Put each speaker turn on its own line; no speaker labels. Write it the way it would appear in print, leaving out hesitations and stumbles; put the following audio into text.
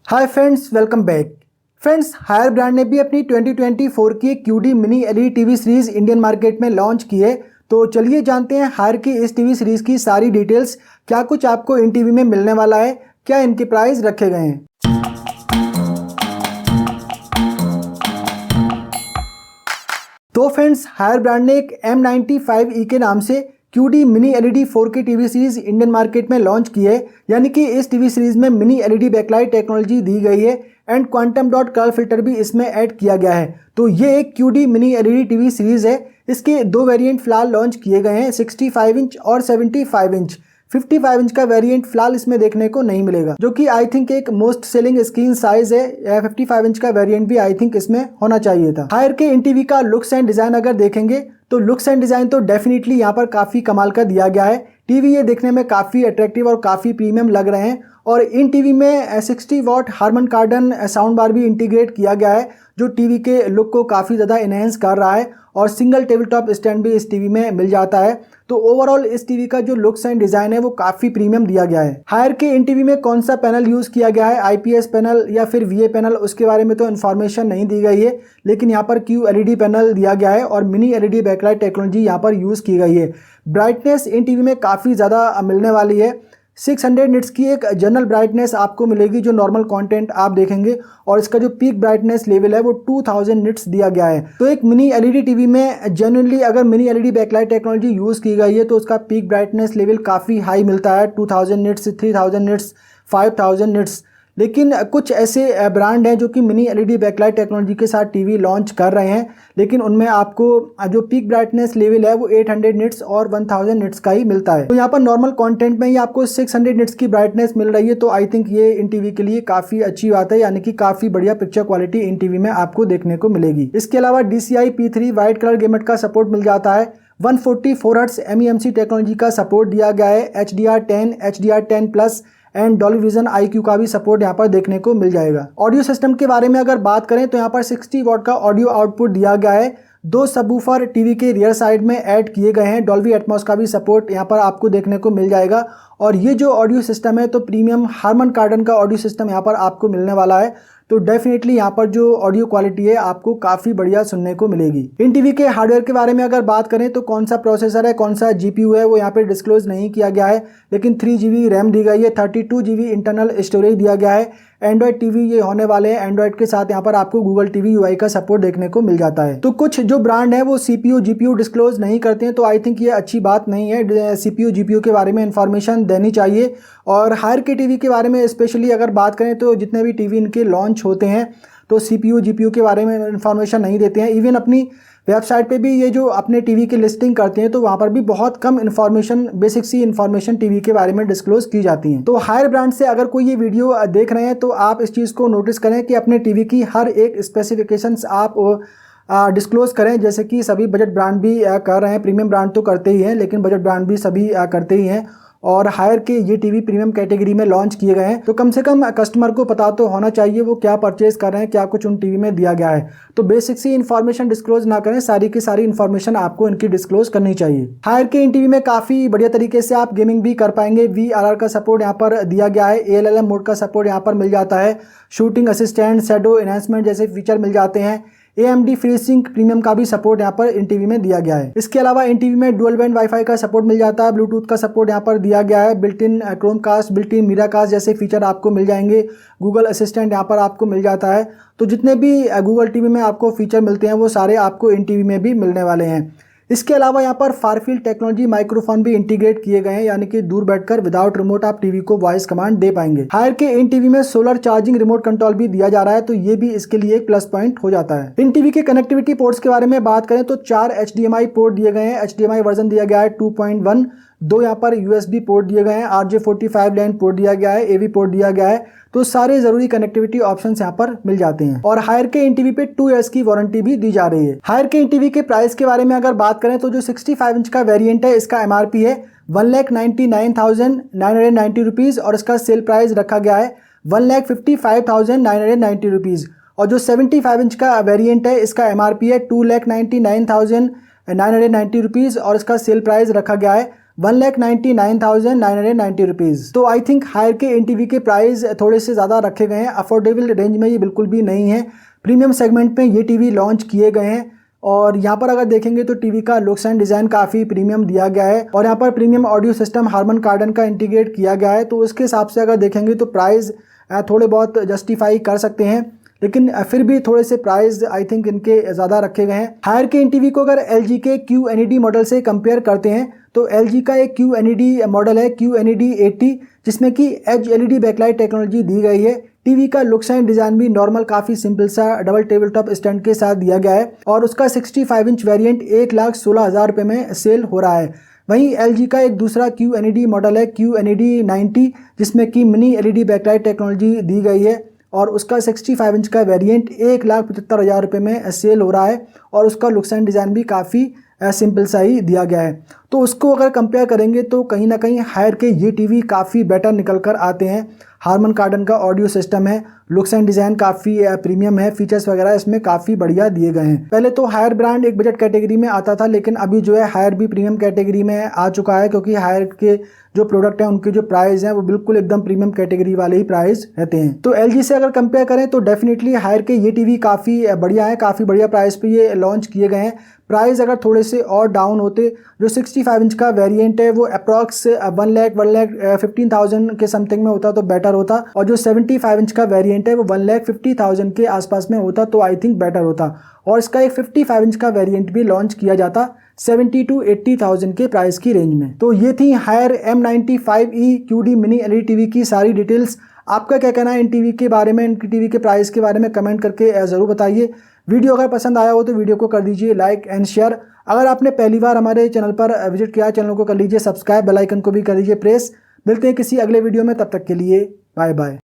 हाय friends, welcome back. Friends, Haier brand ने भी अपनी 2024 की एक QD mini LED TV series Indian market में लॉन्च की है। तो चलिए जानते हैं हायर की इस टीवी सीरीज की सारी डिटेल्स, क्या कुछ आपको इन टीवी में मिलने वाला है, क्या इनके प्राइस रखे गए हैं। तो फ्रेंड्स, हायर ब्रांड ने एक M95E के नाम से QD mini LED 4K TV series Indian market में लॉन्च की है। यानी कि इस टीवी सीरीज में मिनी एलईडी बैकलाइट टेक्नोलॉजी दी गई है and quantum dot colour filter भी इसमें ऐड किया गया है। तो ये एक QD mini LED TV series है। इसके दो वेरिएंट फिलहाल लॉन्च किए गए हैं, 65 इंच और 75 इंच। 55 इंच का वेरिएंट फिलहाल इसमें देखने को नहीं मिलेगा, जो कि आई थिंक एक मोस्ट सेलिंग स्क्रीन साइज है। 55 इंच का वेरिएंट भी आई थिंक इसमें होना चाहिए था। हायर के इन टीवी का लुक्स एंड डिजाइन अगर देखेंगे तो लुक्स एंड डिजाइन तो डेफिनेटली यहाँ पर काफी कमाल का दिया गया है। टीवी ये देखने में काफी अट्रैक्टिव और काफी प्रीमियम लग रहे हैं और इन टीवी में 60 watt Harman Kardon sound bar भी इंटीग्रेट किया गया है, जो टीवी के लुक को काफ़ी ज़्यादा इनहेंस कर रहा है और सिंगल टेबल टॉप स्टैंड भी इस टीवी में मिल जाता है। तो ओवरऑल इस टीवी का जो लुक्स एंड डिज़ाइन है वो काफ़ी प्रीमियम दिया गया है। हायर के इन टीवी में कौन सा पैनल यूज़ किया गया है, IPS पैनल या फिर VA पैनल, उसके बारे में तो इन्फॉर्मेशन नहीं दी गई है, लेकिन यहाँ पर QLED पैनल दिया गया है और मिनी LED बैकलाइट टेक्नोलॉजी यहाँ पर यूज़ की गई है। ब्राइटनेस इन टीवी में काफ़ी ज़्यादा मिलने वाली है। 600 निट्स की एक जनरल ब्राइटनेस आपको मिलेगी जो नॉर्मल कंटेंट आप देखेंगे, और इसका जो पीक ब्राइटनेस लेवल है वो 2000 निट्स दिया गया है। तो एक मिनी एलईडी टीवी में जेन्युइनली अगर mini LED backlight technology use की गई है तो उसका पीक ब्राइटनेस लेवल काफ़ी हाई मिलता है, 2000 निट्स, 3000 निट्स, 5000 निट्स। लेकिन कुछ ऐसे ब्रांड हैं जो कि मिनी एलईडी बैकलाइट टेक्नोलॉजी के साथ टीवी लॉन्च कर रहे हैं, लेकिन उनमें आपको जो पीक ब्राइटनेस लेवल है वो 800 निट्स और 1000 निट्स का ही मिलता है। तो यहाँ पर नॉर्मल कंटेंट में ही आपको 600 निट्स की ब्राइटनेस मिल रही है। तो आई थिंक ये इन टीवी के लिए काफ़ी अच्छी बात है, यानी कि काफ़ी बढ़िया पिक्चर क्वालिटी इन टीवी में आपको देखने को मिलेगी। इसके अलावा DCI P3 white colour gamete का सपोर्ट मिल जाता है। 144 हर्ट्ज MEMC टेक्नोलॉजी का सपोर्ट दिया गया है। HDR10, HDR10+ and Dolby vision IQ का भी सपोर्ट यहाँ पर देखने को मिल जाएगा। ऑडियो सिस्टम के बारे में अगर बात करें तो यहाँ पर 60 वॉट का ऑडियो आउटपुट दिया गया है। 2 सबवूफर टीवी के रियर साइड में ऐड किए गए हैं। डॉल्बी एटमॉस का भी सपोर्ट यहाँ पर आपको देखने को मिल जाएगा। और ये जो ऑडियो सिस्टम है तो प्रीमियम हार्मन कार्डन का ऑडियो सिस्टम यहाँ पर आपको मिलने वाला है। तो डेफिनेटली यहाँ पर जो ऑडियो क्वालिटी है आपको काफ़ी बढ़िया सुनने को मिलेगी। इन टीवी के हार्डवेयर के बारे में अगर बात करें तो कौन सा प्रोसेसर है, कौन सा GPU है वो यहाँ पे डिस्क्लोज नहीं किया गया है, लेकिन 3GB रैम दी गई है, 32GB इंटरनल स्टोरेज दिया गया है। एंड्रॉयड टीवी ये होने वाले हैं। एंड्रॉयड के साथ यहाँ पर आपको गूगल TV UI का सपोर्ट देखने को मिल जाता है। तो कुछ जो ब्रांड है वो CPU GPU डिस्क्लोज नहीं करते हैं, तो आई थिंक ये अच्छी बात नहीं है। CPU GPU के बारे में इंफॉर्मेशन देनी चाहिए। और हायर के टीवी के बारे में स्पेशली अगर बात करें तो जितने भी टीवी इनके लॉन्च होते हैं तो CPU GPU के बारे में इंफॉर्मेशन नहीं देते हैं। इवन अपनी वेबसाइट पे भी ये जो अपने टीवी की लिस्टिंग करते हैं तो वहाँ पर भी बहुत कम इन्फॉर्मेशन, बेसिक सी इन्फॉर्मेशन टीवी के बारे में डिस्क्लोज की जाती है। तो हायर ब्रांड से अगर कोई ये वीडियो देख रहे हैं तो आप इस चीज़ को नोटिस करें कि अपने टीवी की हर एक स्पेसिफिकेशंस आप डिस्क्लोज करें, जैसे कि सभी बजट ब्रांड भी कर रहे हैं। प्रीमियम ब्रांड तो करते ही हैं, लेकिन बजट ब्रांड भी सभी करते ही हैं। और हायर के ये टीवी प्रीमियम कैटेगरी में लॉन्च किए गए हैं, तो कम से कम कस्टमर को पता तो होना चाहिए वो क्या परचेज कर रहे हैं, क्या कुछ उन टीवी में दिया गया है। तो बेसिक सी इन्फॉर्मेशन डिस्क्लोज ना करें, सारी की सारी इन्फॉर्मेशन आपको इनकी डिस्क्लोज करनी चाहिए। हायर के इन टीवी में काफ़ी बढ़िया तरीके से आप गेमिंग भी कर पाएंगे। VRR का सपोर्ट यहाँ पर दिया गया है। ALLM मोड का सपोर्ट यहाँ पर मिल जाता है। शूटिंग असिस्टेंट, शैडो एनहांसमेंट जैसे फीचर मिल जाते हैं। AMD FreeSync प्रीमियम का भी सपोर्ट यहाँ पर इन टीवी में दिया गया है। इसके अलावा इन टीवी में डुअल बैंड वाईफाई का सपोर्ट मिल जाता है। ब्लूटूथ का सपोर्ट यहाँ पर दिया गया है। Built in Chromecast, built in Miracast जैसे फीचर आपको मिल जाएंगे। गूगल असिस्टेंट यहाँ पर आपको मिल जाता है। तो जितने भी गूगल टीवी में आपको फीचर मिलते हैं वो सारे आपको इन टीवी में भी मिलने वाले हैं। इसके अलावा यहाँ पर फारफील्ड टेक्नोलॉजी माइक्रोफोन भी इंटीग्रेट किए गए हैं, यानी कि दूर बैठकर विदाउट रिमोट आप टीवी को वॉइस कमांड दे पाएंगे। हायर के इन टीवी में सोलर चार्जिंग रिमोट कंट्रोल भी दिया जा रहा है, तो ये भी इसके लिए एक प्लस पॉइंट हो जाता है। इन टीवी के कनेक्टिविटी पोर्ट्स के बारे में बात करें तो 4 HDMI पोर्ट दिए गए हैं। HDMI वर्जन दिया गया है 2.1। 2 यहाँ पर USB पोर्ट दिए गए हैं। RJ45 लैन पोर्ट दिया गया है। AV पोर्ट दिया गया है। तो सारे जरूरी कनेक्टिविटी ऑप्शंस यहाँ पर मिल जाते हैं। और हायर के इन टीवी पे 2 इयर्स की वारंटी भी दी जा रही है। हायर के इन टीवी के प्राइस के बारे में अगर बात करें तो जो 65 इंच का वेरिएंट है इसका MRP है 1,99,990 रुपीज़ और इसका सेल प्राइस रखा गया है 1,55,990 रुपीज़। और जो 75 इंच का वेरिएंट है इसका MRP है 2,99,990 रुपीज़ और इसका सेल प्राइस रखा गया है 1,99,990 रुपीज़। तो आई थिंक हायर के इन टीवी के प्राइस थोड़े से ज़्यादा रखे गए हैं, अफोर्डेबल रेंज में ये बिल्कुल भी नहीं है। प्रीमियम सेगमेंट में ये टीवी लॉन्च किए गए हैं और यहाँ पर अगर देखेंगे तो टीवी का लुक्स एंड डिज़ाइन काफ़ी प्रीमियम दिया गया है और यहाँ पर premium audio system Harman Kardon का इंटीग्रेट किया गया है। तो उसके हिसाब से अगर देखेंगे तो प्राइस थोड़े बहुत जस्टिफाई कर सकते हैं, लेकिन फिर भी थोड़े से प्राइस आई थिंक इनके ज़्यादा रखे गए हैं। हायर के इन टीवी को अगर LG के QNED मॉडल से कंपेयर करते हैं तो LG का एक QNED मॉडल है QNED 80, जिसमें कि एज LED बैकलाइट टेक्नोलॉजी दी गई है। टीवी का लुक्स एंड डिज़ाइन भी नॉर्मल काफ़ी सिंपल सा डबल टेबल टॉप स्टैंड के साथ दिया गया है और उसका 65 इंच वेरिएंट 1,16,000 रुपये में सेल हो रहा है। वहीं LG का एक दूसरा QNED मॉडल है QNED 90, जिसमें कि मिनी LED बैकलाइट टेक्नोलॉजी दी गई है और उसका 65 इंच का वेरिएंट 1,75,000 रुपये में सेल हो रहा है और उसका लुक्स एंड डिज़ाइन भी काफ़ी सिंपल सा ही दिया गया है। तो उसको अगर कंपेयर करेंगे तो कहीं ना कहीं हायर के ये टीवी काफ़ी बेटर निकल कर आते हैं। हार्मन कार्डन का ऑडियो सिस्टम है, लुक्स एंड डिज़ाइन काफ़ी प्रीमियम है, फीचर्स वगैरह इसमें काफ़ी बढ़िया दिए गए हैं। पहले तो हायर ब्रांड एक बजट कैटेगरी में आता था, लेकिन अभी जो है हायर भी प्रीमियम कैटेगरी में आ चुका है, क्योंकि हायर के जो प्रोडक्ट हैं उनके जो प्राइस हैं वो बिल्कुल एकदम प्रीमियम कैटेगरी वाले ही प्राइस रहते हैं। तो LG से अगर कंपेयर करें तो डेफिनेटली हायर के ये टीवी काफ़ी बढ़िया है, काफ़ी बढ़िया प्राइस पे ये लॉन्च किए गए हैं। प्राइस अगर थोड़े से और डाउन होते, जो 65 इंच का वेरिएंट है वो अप्रॉक्स 1,15,000 के समथिंग में होता तो बेटर होता, और जो 75 इंच का वेरिएंट है वो 1,50,000 के आसपास में होता तो आई थिंक बेटर होता। और इसका एक 55 इंच का वेरिएंट भी लॉन्च किया जाता 70 to 80,000 के प्राइस की रेंज में। तो ये थी Haier M95E QD mini LED TV की सारी डिटेल्स। आपका क्या कहना है इन टीवी के बारे में, इनकी टीवी के प्राइस के बारे में कमेंट करके ज़रूर बताइए। वीडियो अगर पसंद आया हो तो वीडियो को कर दीजिए लाइक एंड शेयर। अगर आपने पहली बार हमारे चैनल पर विजिट किया, चैनल को कर लीजिए सब्सक्राइब, बेल आइकन को भी कर लीजिए प्रेस। मिलते हैं किसी अगले वीडियो में, तब तक के लिए बाय बाय।